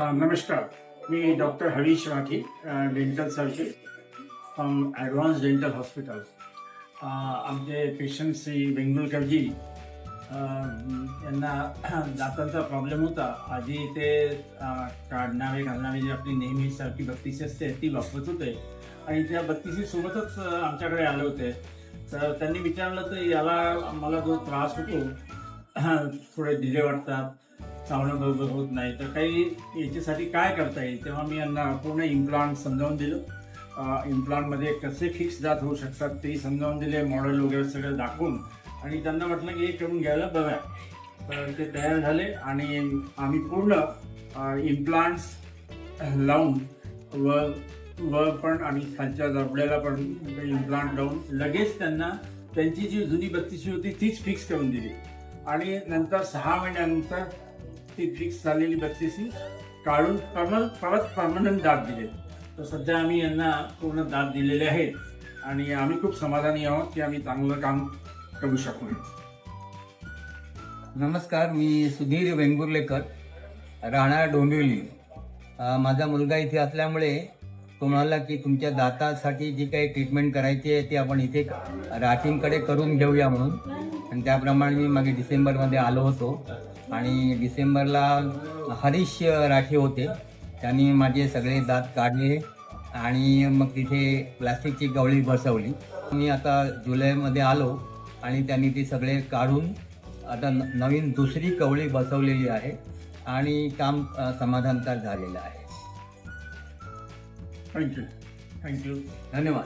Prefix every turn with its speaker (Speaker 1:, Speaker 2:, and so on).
Speaker 1: नमस्कार, मी doctor Harish Rathi, dental surgeon from advance dental hospital. आमचे पेशंट श्री वेंगुर्लेकरजी यांना दातांचा प्रॉब्लेम होता. आधी ते काढणारे घालणारे जी आपली नेहमीसारखी बत्तीसी असते ती वापरत होते आणि त्या बत्तीसीसोबतच आमच्याकडे आले होते. तर त्यांनी विचारलं तर याला मला जो त्रास होतो थोडे ढिले वाटतात, चावणं बरोबर होत नाही, तर काही याच्यासाठी काय करता येईल. तेव्हा मी यांना पूर्ण इम्प्लांट समजावून दिलं. इम्प्लांटमध्ये कसे फिक्स दात होऊ शकतात तेही समजावून दिले, मॉडेल वगैरे सगळं दाखवून, आणि त्यांना वाटलं की हे करून घ्यायला बघा. तर ते तयार झाले आणि आम्ही पूर्ण इम्प्लांट्स लावून वर पण आणि खालच्या जबड्याला पण इम्प्लांट लावून लगेच त्यांना त्यांची जी जुनी बत्तीसी होती तीच फिक्स करून दिली आणि नंतर 6 महिन्यानंतर ती फिक्स झालेली बत्तीसी काढून परत परमनंट दात दिले. तर सध्या आम्ही यांना पूर्ण दात दिलेले आहेत आणि आम्ही खूप समाधानी आहोत की आम्ही चांगलं काम करू शकलो.
Speaker 2: नमस्कार, मी सुधीर वेंगुर्लेकर, राहणार डोंबिवली. माझा मुलगा इथे असल्यामुळे तो म्हणाला की तुमच्या दातासाठी जी काही ट्रीटमेंट करायची आहे ती आपण इथे राठींकडे करून घेऊया म्हणून, आणि त्याप्रमाणे मी मागे डिसेंबरमध्ये आलो होतो आणि डिसेंबरला हरीश राठी होते, त्यांनी माझे सगळे दात काढले आणि मग तिथे प्लास्टिकची गवळी बसवली. मी आता जुलैमध्ये आलो आणि त्यांनी ती सगळे काढून आता नवीन दुसरी कवळी बसवलेली आहे आणि काम समाधानकार झालेलं आहे.
Speaker 1: थँक्यू.
Speaker 2: धन्यवाद.